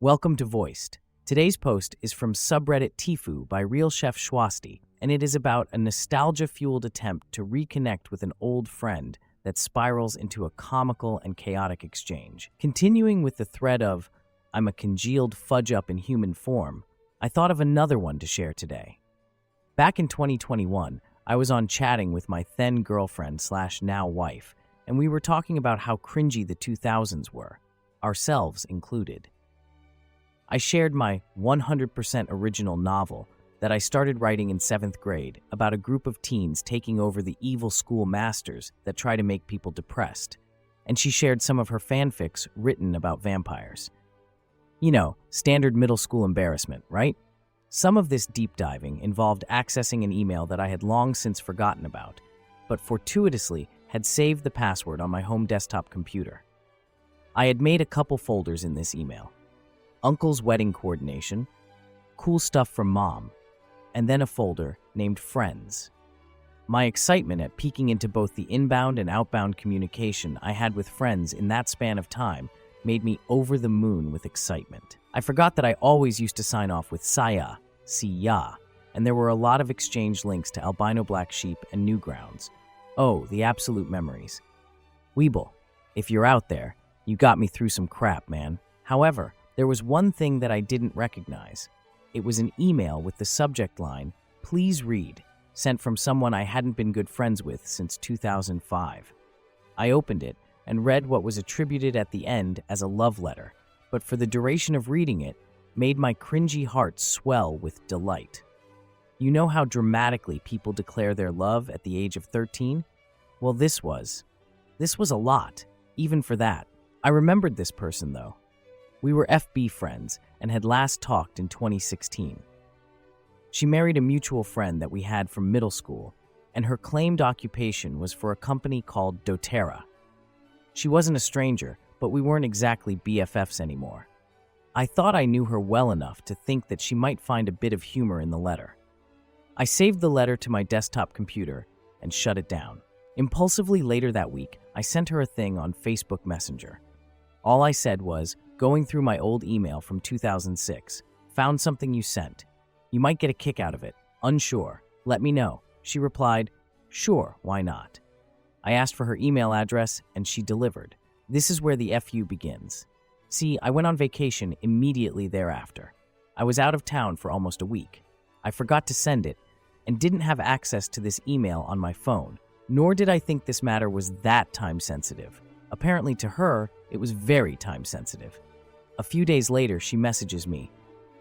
Welcome to Voiced. Today's post is from subreddit Tifu by RealChefShwasty, and it is about a nostalgia-fueled attempt to reconnect with an old friend that spirals into a comical and chaotic exchange. Continuing with the thread of, I'm a congealed fudge-up in human form, I thought of another one to share today. Back in 2021, I was on chatting with my then girlfriend/now wife, and we were talking about how cringy the 2000s were, ourselves included. I shared my 100% original novel that I started writing in 7th grade about a group of teens taking over the evil school masters that try to make people depressed, and she shared some of her fanfics written about vampires. You know, standard middle school embarrassment, right? Some of this deep diving involved accessing an email that I had long since forgotten about, but fortuitously had saved the password on my home desktop computer. I had made a couple folders in this email. Uncle's wedding coordination, cool stuff from mom, and then a folder named Friends. My excitement at peeking into both the inbound and outbound communication I had with friends in that span of time made me over the moon with excitement. I forgot that I always used to sign off with Saya, Siya, and there were a lot of exchange links to albino black sheep and Newgrounds. Oh, the absolute memories. Weeble, if you're out there, you got me through some crap, man. However, there was one thing that I didn't recognize. It was an email with the subject line, "Please read," sent from someone I hadn't been good friends with since 2005. I opened it and read what was attributed at the end as a love letter, but for the duration of reading it, made my cringy heart swell with delight. You know how dramatically people declare their love at the age of 13? Well, this was a lot, even for that. I remembered this person, though. We were FB friends and had last talked in 2016. She married a mutual friend that we had from middle school, and her claimed occupation was for a company called doTERRA. She wasn't a stranger, but we weren't exactly BFFs anymore. I thought I knew her well enough to think that she might find a bit of humor in the letter. I saved the letter to my desktop computer and shut it down. Impulsively later that week, I sent her a thing on Facebook Messenger. All I said was, going through my old email from 2006, found something you sent. You might get a kick out of it. Unsure. Let me know. She replied, sure, why not? I asked for her email address and she delivered. This is where the FU begins. See, I went on vacation immediately thereafter. I was out of town for almost a week. I forgot to send it and didn't have access to this email on my phone, nor did I think this matter was that time sensitive. Apparently to her, it was very time sensitive. A few days later, she messages me,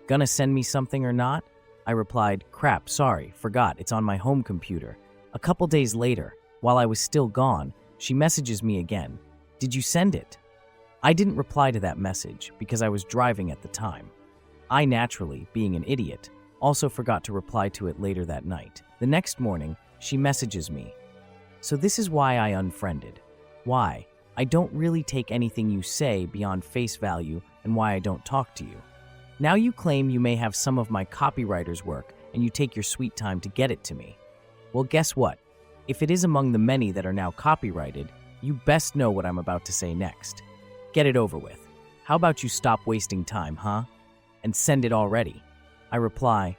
"Gonna send me something or not?" I replied, "Crap, sorry, forgot, it's on my home computer." A couple days later, while I was still gone, she messages me again, "Did you send it?" I didn't reply to that message because I was driving at the time. I naturally, being an idiot, also forgot to reply to it later that night. The next morning, she messages me, "So this is why I unfriended. Why? I don't really take anything you say beyond face value and why I don't talk to you. Now you claim you may have some of my copywriter's work and you take your sweet time to get it to me. Well, guess what? If it is among the many that are now copyrighted, you best know what I'm about to say next. Get it over with. How about you stop wasting time, huh? And send it already." I reply,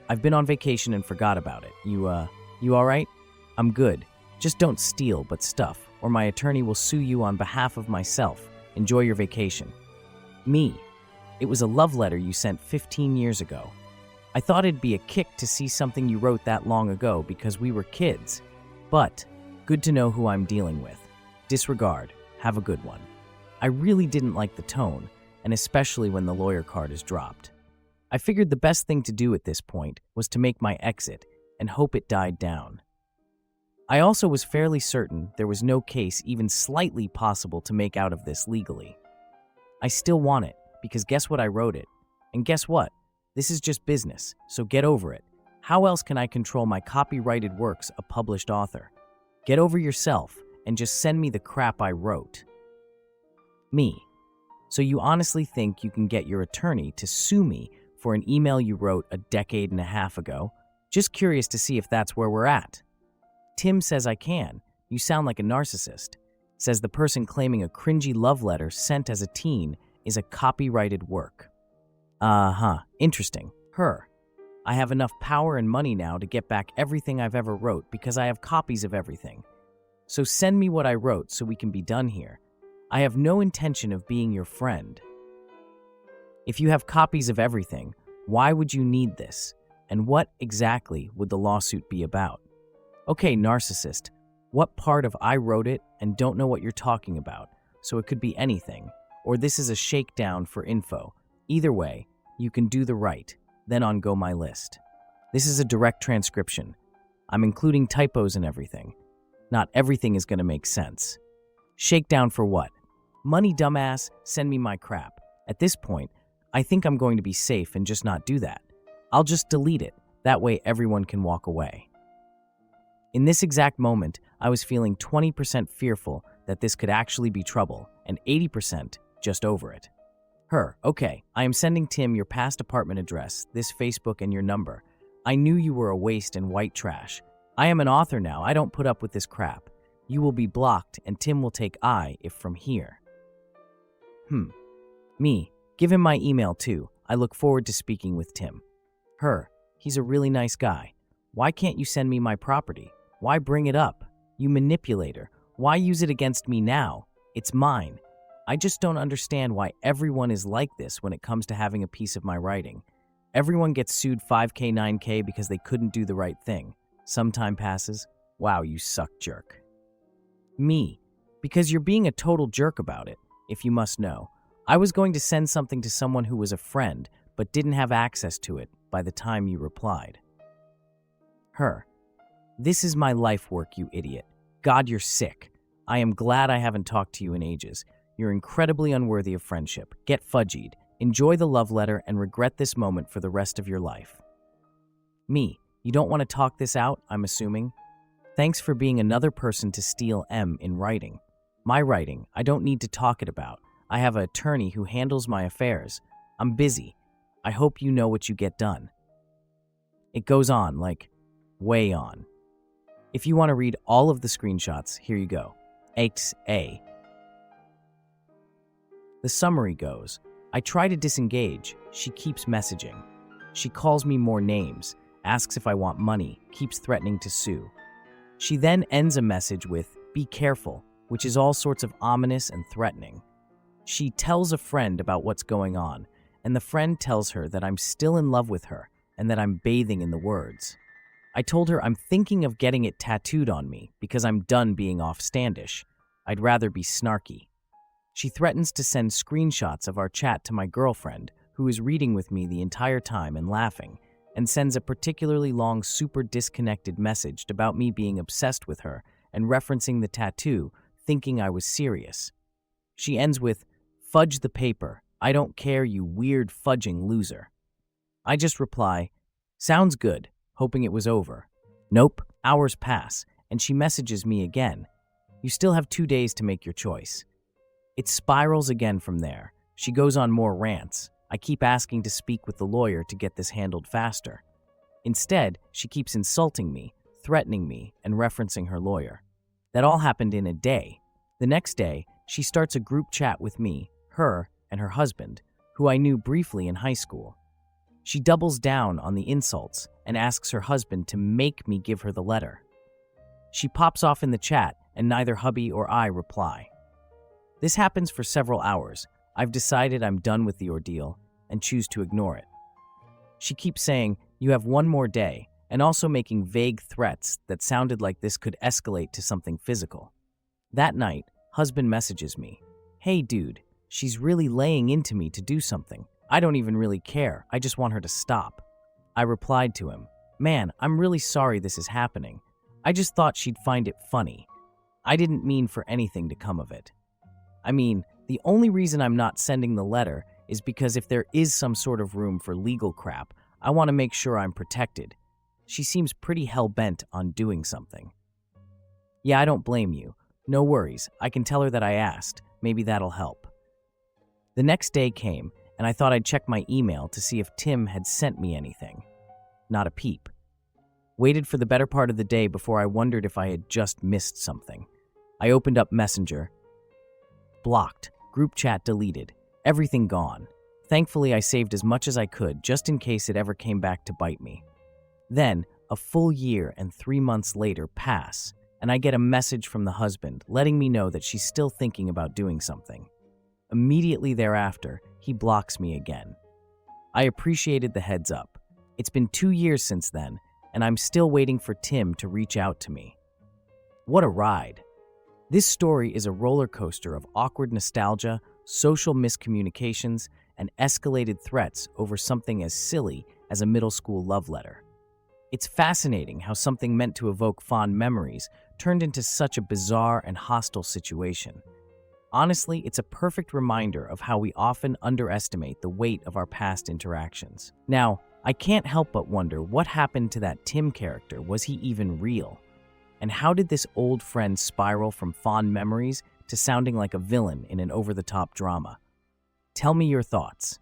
"I've been on vacation and forgot about it. You all right?" "I'm good. Just don't steal but stuff, or my attorney will sue you on behalf of myself. Enjoy your vacation." Me. It was a love letter you sent 15 years ago. I thought it'd be a kick to see something you wrote that long ago because we were kids. But, good to know who I'm dealing with. Disregard. Have a good one. I really didn't like the tone, and especially when the lawyer card is dropped. I figured the best thing to do at this point was to make my exit and hope it died down. I also was fairly certain there was no case even slightly possible to make out of this legally. I still want it, because guess what, I wrote it. And guess what? This is just business, so get over it. How else can I control my copyrighted works, a published author? Get over yourself and just send me the crap I wrote. Me. So you honestly think you can get your attorney to sue me for an email you wrote a decade and a half ago? Just curious to see if that's where we're at. Tim says I can. You sound like a narcissist. Says the person claiming a cringy love letter sent as a teen is a copyrighted work. Interesting. Her. I have enough power and money now to get back everything I've ever wrote because I have copies of everything. So send me what I wrote so we can be done here. I have no intention of being your friend. If you have copies of everything, why would you need this? And what exactly would the lawsuit be about? Okay, narcissist, what part of I wrote it and don't know what you're talking about? So it could be anything, or this is a shakedown for info. Either way, you can do the right, then on go my list. This is a direct transcription. I'm including typos and everything. Not everything is going to make sense. Shakedown for what? Money, dumbass, send me my crap. At this point, I think I'm going to be safe and just not do that. I'll just delete it. That way everyone can walk away. In this exact moment, I was feeling 20% fearful that this could actually be trouble and 80% just over it. Her, okay, I am sending Tim your past apartment address, this Facebook, and your number. I knew you were a waste and white trash. I am an author now. I don't put up with this crap. You will be blocked and Tim will take I if from here. Me, give him my email too. I look forward to speaking with Tim. Her, he's a really nice guy. Why can't you send me my property? Why bring it up? You manipulator. Why use it against me now? It's mine. I just don't understand why everyone is like this when it comes to having a piece of my writing. Everyone gets sued 5K, 9K because they couldn't do the right thing. Some time passes. Wow, you suck, jerk. Me, because you're being a total jerk about it, if you must know. I was going to send something to someone who was a friend, but didn't have access to it by the time you replied. Her, this is my life work, you idiot. God, you're sick. I am glad I haven't talked to you in ages. You're incredibly unworthy of friendship. Get fudgied. Enjoy the love letter and regret this moment for the rest of your life. Me, you don't want to talk this out, I'm assuming? Thanks for being another person to steal M in writing. My writing, I don't need to talk it about. I have an attorney who handles my affairs. I'm busy. I hope you know what you get done. It goes on, like, way on. If you want to read all of the screenshots, here you go. XA. The summary goes, I try to disengage. She keeps messaging. She calls me more names, asks if I want money, keeps threatening to sue. She then ends a message with, be careful, which is all sorts of ominous and threatening. She tells a friend about what's going on, and the friend tells her that I'm still in love with her and that I'm bathing in the words. I told her I'm thinking of getting it tattooed on me because I'm done being offstandish. I'd rather be snarky. She threatens to send screenshots of our chat to my girlfriend, who is reading with me the entire time and laughing, and sends a particularly long, super disconnected message about me being obsessed with her and referencing the tattoo, thinking I was serious. She ends with, fudge the paper. I don't care, you weird fudging loser. I just reply, sounds good, hoping it was over. Nope, hours pass, and she messages me again. You still have 2 days to make your choice. It spirals again from there. She goes on more rants. I keep asking to speak with the lawyer to get this handled faster. Instead, she keeps insulting me, threatening me, and referencing her lawyer. That all happened in a day. The next day, she starts a group chat with me, her, and her husband, who I knew briefly in high school. She doubles down on the insults and asks her husband to make me give her the letter. She pops off in the chat, and neither hubby or I reply. This happens for several hours. I've decided I'm done with the ordeal and choose to ignore it. She keeps saying, you have 1 more day, and also making vague threats that sounded like this could escalate to something physical. That night, husband messages me, hey dude, she's really laying into me to do something. I don't even really care. I just want her to stop. I replied to him, man, I'm really sorry this is happening. I just thought she'd find it funny. I didn't mean for anything to come of it. I mean, the only reason I'm not sending the letter is because if there is some sort of room for legal crap, I want to make sure I'm protected. She seems pretty hell-bent on doing something. Yeah, I don't blame you. No worries. I can tell her that I asked. Maybe that'll help. The next day came, and I thought I'd check my email to see if Tim had sent me anything. Not a peep. Waited for the better part of the day before I wondered if I had just missed something. I opened up Messenger. Blocked. Group chat deleted. Everything gone. Thankfully, I saved as much as I could just in case it ever came back to bite me. Then, a full year and 3 months later pass, and I get a message from the husband letting me know that she's still thinking about doing something. Immediately thereafter, he blocks me again. I appreciated the heads up. It's been 2 years since then, and I'm still waiting for Tim to reach out to me. What a ride. This story is a roller coaster of awkward nostalgia, social miscommunications, and escalated threats over something as silly as a middle school love letter. It's fascinating how something meant to evoke fond memories turned into such a bizarre and hostile situation. Honestly, it's a perfect reminder of how we often underestimate the weight of our past interactions. Now, I can't help but wonder what happened to that Tim character. Was he even real? And how did this old friend spiral from fond memories to sounding like a villain in an over-the-top drama? Tell me your thoughts.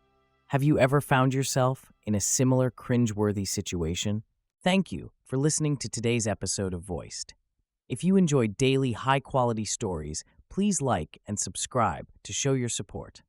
Have you ever found yourself in a similar cringe-worthy situation? Thank you for listening to today's episode of Voiced. If you enjoy daily, high-quality stories, please like and subscribe to show your support.